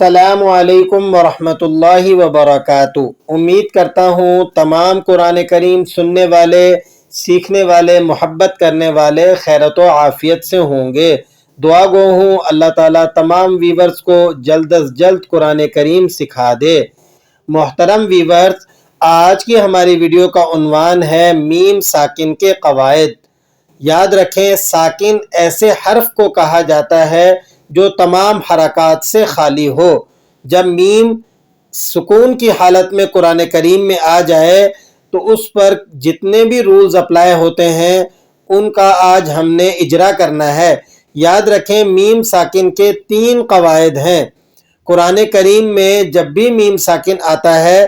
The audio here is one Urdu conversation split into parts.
السلام علیکم ورحمۃ اللہ وبرکاتہ۔ امید کرتا ہوں تمام قرآن کریم سننے والے، سیکھنے والے، محبت کرنے والے خیرت و عافیت سے ہوں گے۔ دعا گو ہوں اللہ تعالیٰ تمام ویورز کو جلد از جلد قرآن کریم سکھا دے۔ محترم ویورز، آج کی ہماری ویڈیو کا عنوان ہے میم ساکن کے قواعد۔ یاد رکھیں، ساکن ایسے حرف کو کہا جاتا ہے جو تمام حرکات سے خالی ہو۔ جب میم سکون کی حالت میں قرآن کریم میں آ جائے تو اس پر جتنے بھی رولز اپلائی ہوتے ہیں ان کا آج ہم نے اجرا کرنا ہے۔ یاد رکھیں، میم ساکن کے 3 قواعد ہیں۔ قرآن کریم میں جب بھی میم ساکن آتا ہے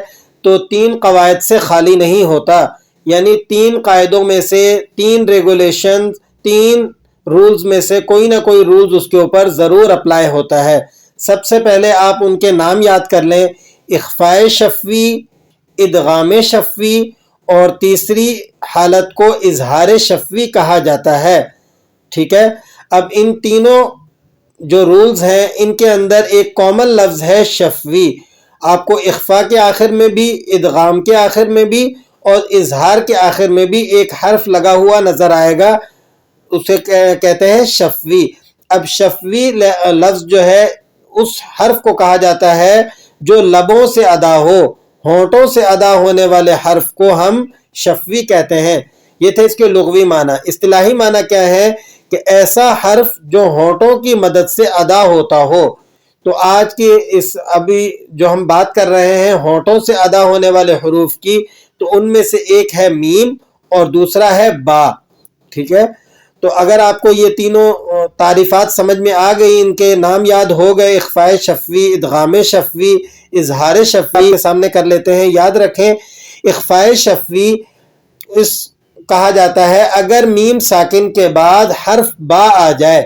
تو 3 قواعد سے خالی نہیں ہوتا، یعنی 3 قاعدوں میں سے 3 ریگولیشن، 3 رولز میں سے کوئی نہ کوئی رولز اس کے اوپر ضرور اپلائی ہوتا ہے۔ سب سے پہلے آپ ان کے نام یاد کر لیں: اخفاء شفوی، ادغام شفوی، اور تیسری حالت کو اظہار شفوی کہا جاتا ہے۔ ٹھیک ہے، اب ان تینوں جو رولز ہیں ان کے اندر ایک کامن لفظ ہے شفوی۔ آپ کو اخفاء کے آخر میں بھی، ادغام کے آخر میں بھی اور اظہار کے آخر میں بھی ایک حرف لگا ہوا نظر آئے گا، اسے کہتے ہیں شفوی۔ اب شفوی لفظ جو ہے اس حرف کو کہا جاتا ہے جو لبوں سے ادا ہو، ہونٹوں سے ادا ہونے والے حرف کو ہم شفوی کہتے ہیں۔ یہ تھے اس کے لغوی معنی۔ اصطلاحی معنی کیا ہے کہ ایسا حرف جو ہونٹوں کی مدد سے ادا ہوتا ہو۔ تو آج کی ابھی جو ہم بات کر رہے ہیں ہونٹوں سے ادا ہونے والے حروف کی، تو ان میں سے ایک ہے میم اور دوسرا ہے با۔ ٹھیک ہے، تو اگر آپ کو یہ تینوں تعریفات سمجھ میں آ گئی، ان کے نام یاد ہو گئے، اخفاء شفوی، ادغام شفوی، اظہار شفوی، کے سامنے کر لیتے ہیں۔ یاد رکھیں، اخفاء شفوی اس کہا جاتا ہے اگر میم ساکن کے بعد حرف با آ جائے۔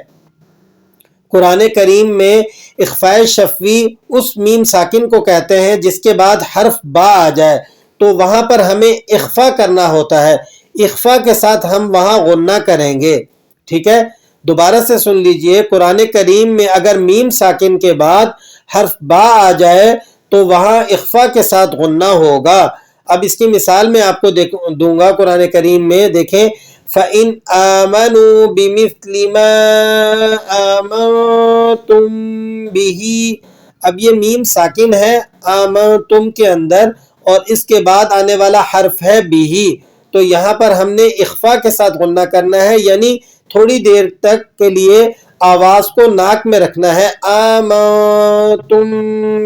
قرآن کریم میں اخفاء شفوی اس میم ساکن کو کہتے ہیں جس کے بعد حرف با آ جائے، تو وہاں پر ہمیں اخفاء کرنا ہوتا ہے۔ اخفاء کے ساتھ ہم وہاں غنہ کریں گے۔ ٹھیک ہے، دوبارہ سے سن لیجئے، قرآن کریم میں اگر میم ساکن کے بعد حرف با آ جائے تو وہاں اخفاء کے ساتھ غنہ ہوگا۔ اب اس کی مثال میں آپ کو دوں گا قرآن کریم میں، دیکھیں فَإِنْ آمَنُوا بِمِثْلِ مَا آمَنْتُمْ بِهِ۔ اب یہ میم ساکن ہے آمنتم کے اندر اور اس کے بعد آنے والا حرف ہے بھی، تو یہاں پر ہم نے اخفاء کے ساتھ غنہ کرنا ہے، یعنی تھوڑی دیر تک کے لیے آواز کو ناک میں رکھنا ہے، آمنتم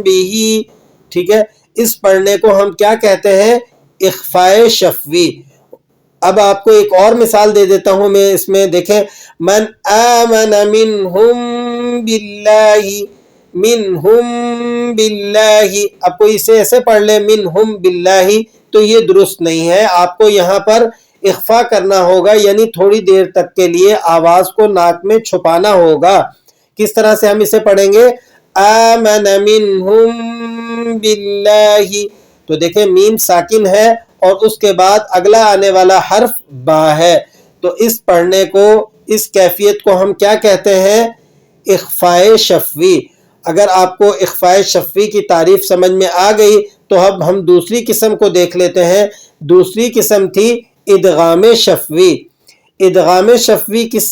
بھی۔ ٹھیک ہے، اس پڑھنے کو ہم کیا کہتے ہیں؟ اخفاء شفوی۔ اب آپ کو ایک اور مثال دے دیتا ہوں میں اس میں، دیکھیں من آمن منہم باللہ، منہم باللہ، اب کوئی اسے ایسے پڑھ لے منہم باللہ تو یہ درست نہیں ہے۔ آپ کو یہاں پر اخفاء کرنا ہوگا، یعنی تھوڑی دیر تک کے لیے آواز کو ناک میں چھپانا ہوگا۔ کس طرح سے ہم اسے پڑھیں گے؟ آمن منہم باللہ، تو دیکھیں میم ساکن ہے اور اس کے بعد اگلا آنے والا حرف با ہے، تو اس پڑھنے کو، اس کیفیت کو ہم کیا کہتے ہیں؟ اخفاء شفوی۔ اگر آپ کو اخفاء شفوی کی تعریف سمجھ میں آ گئی تو اب ہم دوسری قسم کو دیکھ لیتے ہیں۔ دوسری قسم تھی ادغام شفوی۔ ادغام شفوی کس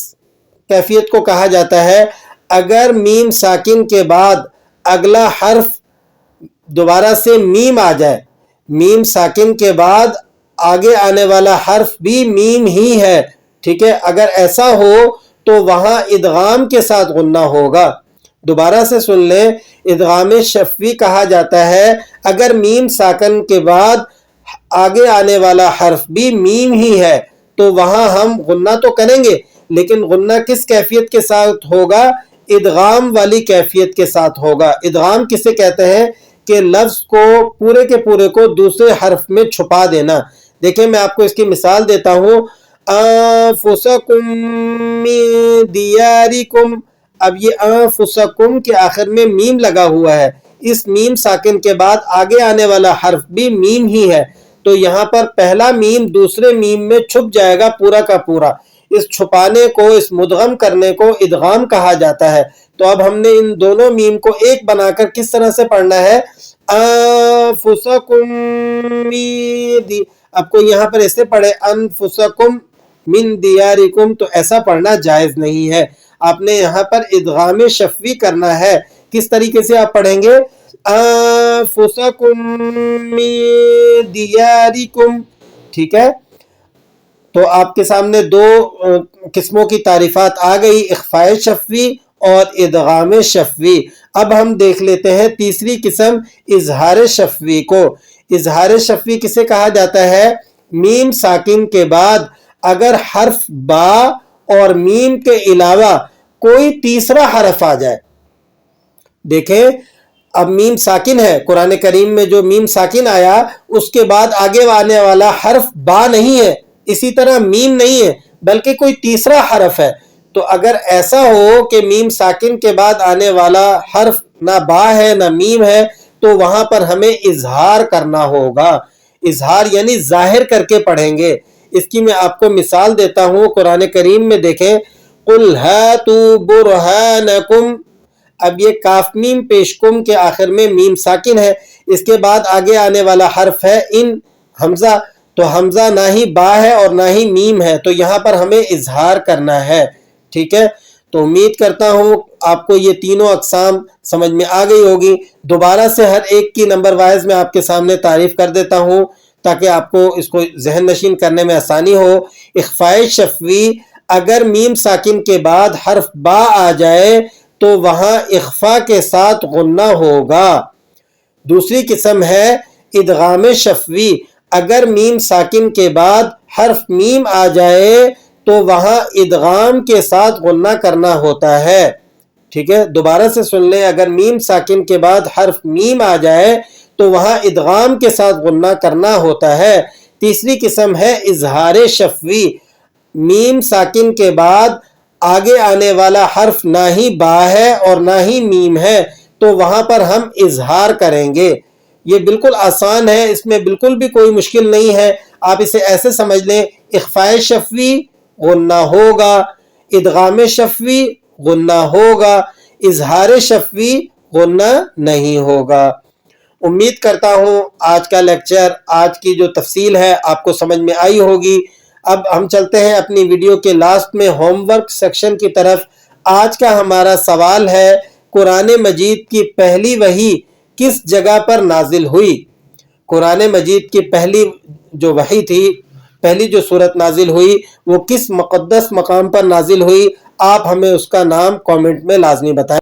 کیفیت کو کہا جاتا ہے؟ اگر میم ساکن کے بعد اگلا حرف دوبارہ سے میم آ جائے، میم ساکن کے بعد آگے آنے والا حرف بھی میم ہی ہے، ٹھیک ہے، اگر ایسا ہو تو وہاں ادغام کے ساتھ غنہ ہوگا۔ دوبارہ سے سن لیں، ادغام شفوی کہا جاتا ہے اگر میم ساکن کے بعد آگے آنے والا حرف بھی میم ہی ہے تو وہاں ہم غنہ تو کریں گے، لیکن غنہ کس کیفیت کے ساتھ ہوگا؟ ادغام والی کیفیت کے ساتھ ہوگا۔ ادغام کسے کہتے ہیں؟ کہ لفظ کو پورے کے پورے کو دوسرے حرف میں چھپا دینا۔ دیکھیں میں آپ کو اس کی مثال دیتا ہوں، انفسکم من دیارکم، اب یہ انفسکم کے آخر میں میم لگا ہوا ہے، اس میم ساکن کے بعد آگے آنے والا حرف بھی میم ہی ہے، تو یہاں پر پہلا میم دوسرے میم میں چھپ جائے گا پورا کا پورا۔ اس چھپانے کو، اس مدغم کرنے کو ادغام کہا جاتا ہے۔ تو اب ہم نے ان دونوں میم کو ایک بنا کر کس طرح سے پڑھنا ہے؟ انفسکم، آپ کو یہاں پر ایسے پڑھے انفسکم من دیارکم، تو ایسا پڑھنا جائز نہیں ہے، آپ نے یہاں پر ادغام شفوی کرنا ہے۔ کس طریقے سے آپ پڑھیں گے؟ انفسکم من دیارکم، ٹھیک ہے؟ تو آپ کے سامنے دو قسموں کی تعریفات آ گئی، اخفاء شفوی اور ادغام شفوی۔ اب ہم دیکھ لیتے ہیں تیسری قسم، اظہار شفوی کو۔ اظہار شفوی کسے کہا جاتا ہے؟ میم ساکن کے بعد اگر حرف با اور میم کے علاوہ کوئی تیسرا حرف آ جائے۔ دیکھیں اب میم ساکن ہے، قرآن کریم میں جو میم ساکن آیا اس کے بعد آگے آنے والا حرف با نہیں ہے، اسی طرح میم نہیں ہے، بلکہ کوئی تیسرا حرف ہے۔ تو اگر ایسا ہو کہ میم ساکن کے بعد آنے والا حرف نہ با ہے نہ میم ہے، تو وہاں پر ہمیں اظہار کرنا ہوگا۔ اظہار یعنی ظاہر کر کے پڑھیں گے۔ اس کی میں آپ کو مثال دیتا ہوں، قرآن کریم میں دیکھیں، قُلْ هَاتُوا بُرْهَانَكُمْ، اب یہ کاف میم پیش کم کے آخر میں میم ساکن ہے، اس کے بعد آگے آنے والا حرف ہے ان حمزہ، تو حمزہ نہ ہی با ہے اور نہ ہی میم ہے، تو یہاں پر ہمیں اظہار کرنا ہے، ٹھیک ہے؟ تو امید کرتا ہوں آپ کو یہ تینوں اقسام سمجھ میں آ گئی ہوگی۔ دوبارہ سے ہر ایک کی نمبر وائز میں آپ کے سامنے تعریف کر دیتا ہوں تاکہ آپ کو اس کو ذہن نشین کرنے میں آسانی ہو۔ اخفاء شفوی، اگر میم ساکن کے بعد حرف با آ جائے تو وہاں اخفاء کے ساتھ غنہ ہوگا۔ دوسری قسم ہے ادغام شفوی، اگر میم ساکن کے بعد حرف میم آ جائے تو وہاں ادغام کے ساتھ غنہ کرنا ہوتا ہے، ٹھیک ہے؟ دوبارہ سے سن لیں، اگر میم ساکن کے بعد حرف میم آ جائے تو وہاں ادغام کے ساتھ غنہ کرنا ہوتا ہے۔ تیسری قسم ہے اظہار شفوی، میم ساکن کے بعد آگے آنے والا حرف نہ ہی با ہے اور نہ ہی میم ہے، تو وہاں پر ہم اظہار کریں گے۔ یہ بالکل آسان ہے، اس میں بالکل بھی کوئی مشکل نہیں ہے، آپ اسے ایسے سمجھ لیں، اخفاء شفوی غنہ ہوگا، ادغام شفوی غنہ ہوگا، اظہار شفوی غنہ نہیں ہوگا۔ امید کرتا ہوں آج کا لیکچر، آج کی جو تفصیل ہے آپ کو سمجھ میں آئی ہوگی۔ اب ہم چلتے ہیں اپنی ویڈیو کے لاسٹ میں ہوم ورک سیکشن کی طرف۔ آج کا ہمارا سوال ہے، قرآن مجید کی پہلی وحی کس جگہ پر نازل ہوئی؟ قرآن مجید کی پہلی جو وحی تھی، پہلی جو سورت نازل ہوئی، وہ کس مقدس مقام پر نازل ہوئی؟ آپ ہمیں اس کا نام کامنٹ میں لازمی بتائیں۔